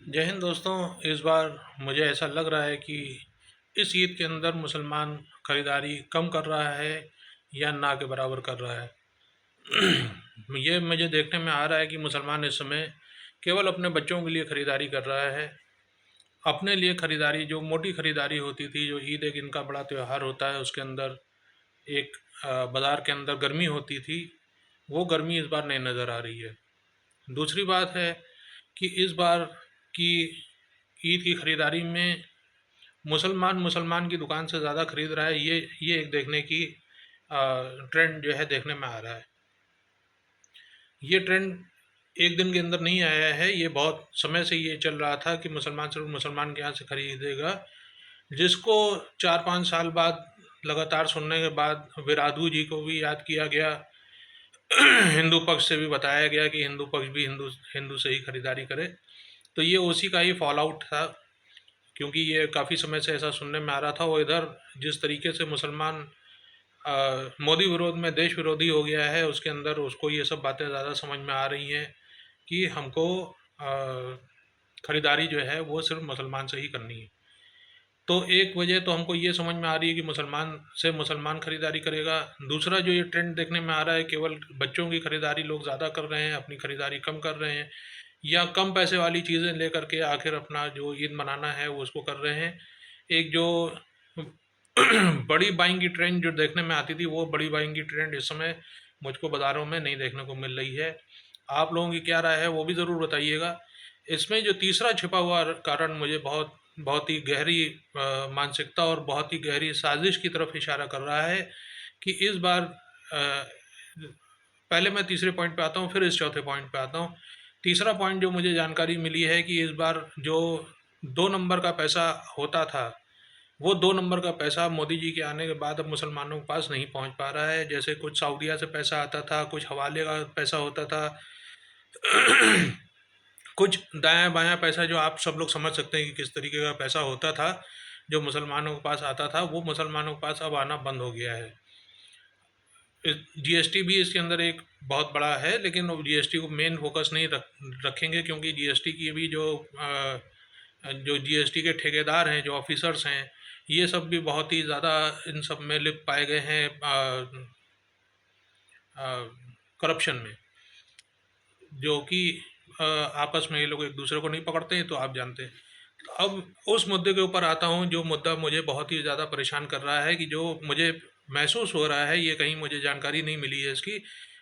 जय हिंद दोस्तों। इस बार मुझे ऐसा लग रहा है कि इस ईद के अंदर मुसलमान ख़रीदारी कम कर रहा है या ना के बराबर कर रहा है। ये मुझे देखने में आ रहा है कि मुसलमान इस समय केवल अपने बच्चों के लिए ख़रीदारी कर रहा है। अपने लिए ख़रीदारी, जो मोटी ख़रीदारी होती थी, जो ईद एक इनका बड़ा त्यौहार होता है, उसके अंदर एक बाज़ार के अंदर गर्मी होती थी, वो गर्मी इस बार नहीं नज़र आ रही है। दूसरी बात है कि इस बार की ईद की ख़रीदारी में मुसलमान मुसलमान की दुकान से ज़्यादा ख़रीद रहा है। ये एक देखने की ट्रेंड जो है देखने में आ रहा है। ये ट्रेंड एक दिन के अंदर नहीं आया है, ये बहुत समय से ये चल रहा था कि मुसलमान सिर्फ मुसलमान के यहाँ से ख़रीदेगा। जिसको 4-5 साल बाद लगातार सुनने के बाद विरादू जी को भी याद किया गया। हिंदू पक्ष से भी बताया गया कि हिंदू पक्ष भी हिंदू हिंदू से ही ख़रीदारी करे। तो ये उसी का ही फॉल आउट था, क्योंकि ये काफ़ी समय से ऐसा सुनने में आ रहा था। वो इधर जिस तरीके से मुसलमान मोदी विरोध में देश विरोधी हो गया है, उसके अंदर उसको ये सब बातें ज़्यादा समझ में आ रही हैं कि हमको ख़रीदारी जो है वो सिर्फ मुसलमान से ही करनी है। तो एक वजह तो हमको ये समझ में आ रही है कि मुसलमान से मुसलमान ख़रीदारी करेगा। दूसरा जो ये ट्रेंड देखने में आ रहा है, केवल बच्चों की ख़रीदारी लोग ज़्यादा कर रहे हैं, अपनी ख़रीदारी कम कर रहे हैं, या कम पैसे वाली चीज़ें लेकर के आखिर अपना जो ईद मनाना है वो उसको कर रहे हैं। एक जो बड़ी बाइंग की ट्रेंड जो देखने में आती थी, वो बड़ी बाइंग की ट्रेंड इस समय मुझको बाज़ारों में नहीं देखने को मिल रही है। आप लोगों की क्या राय है वो भी ज़रूर बताइएगा। इसमें जो तीसरा छिपा हुआ कारण मुझे बहुत बहुत ही गहरी मानसिकता और बहुत ही गहरी साजिश की तरफ इशारा कर रहा है कि इस बार पहले मैं तीसरे पॉइंट पे आता हूँ, फिर इस चौथे पॉइंट पे आता हूँ। तीसरा पॉइंट जो मुझे जानकारी मिली है कि इस बार जो 2 नंबर का पैसा होता था, वो 2 नंबर का पैसा मोदी जी के आने के बाद अब मुसलमानों के पास नहीं पहुंच पा रहा है। जैसे कुछ सऊदीया से पैसा आता था, कुछ हवाले का पैसा होता था, कुछ दायां बायां पैसा, जो आप सब लोग समझ सकते हैं कि किस तरीके का पैसा होता था, जो मुसलमानों के पास आता था, वो मुसलमानों के पास अब आना बंद हो गया है। जीएसटी भी इसके अंदर एक बहुत बड़ा है, लेकिन जीएसटी को मेन फोकस नहीं रखेंगे, क्योंकि जीएसटी की भी जो जीएसटी के ठेकेदार हैं, जो ऑफिसर्स हैं, ये सब भी बहुत ही ज़्यादा इन सब में लिप्त पाए गए हैं करप्शन में, जो कि आपस में ये लोग एक दूसरे को नहीं पकड़ते हैं, तो आप जानते हैं। तो अब उस मुद्दे के ऊपर आता हूँ, जो मुद्दा मुझे बहुत ही ज़्यादा परेशान कर रहा है, कि जो मुझे महसूस हो रहा है, ये कहीं मुझे जानकारी नहीं मिली है इसकी,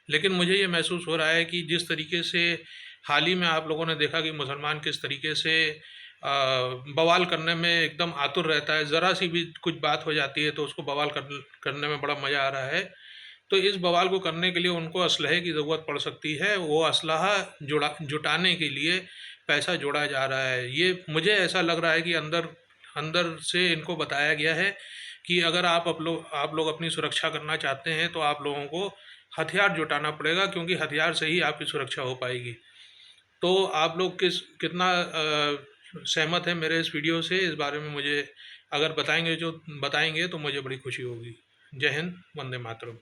लेकिन मुझे ये महसूस हो रहा है कि जिस तरीके से हाल ही में आप लोगों ने देखा कि मुसलमान किस तरीके से बवाल करने में एकदम आतुर रहता है, ज़रा सी भी कुछ बात हो जाती है तो उसको बवाल करने में बड़ा मज़ा आ रहा है। तो इस बवाल को करने के लिए उनको असलहे की ज़रूरत पड़ सकती है। वो असलहा जुटाने के लिए पैसा जोड़ा जा रहा है। ये मुझे ऐसा लग रहा है कि अंदर अंदर से इनको बताया गया है कि अगर आप लोग अपनी सुरक्षा करना चाहते हैं, तो आप लोगों को हथियार जुटाना पड़ेगा, क्योंकि हथियार से ही आपकी सुरक्षा हो पाएगी। तो आप लोग कितना सहमत हैं मेरे इस वीडियो से? इस बारे में मुझे अगर बताएंगे तो मुझे बड़ी खुशी होगी। जय हिंद, वंदे मातरम।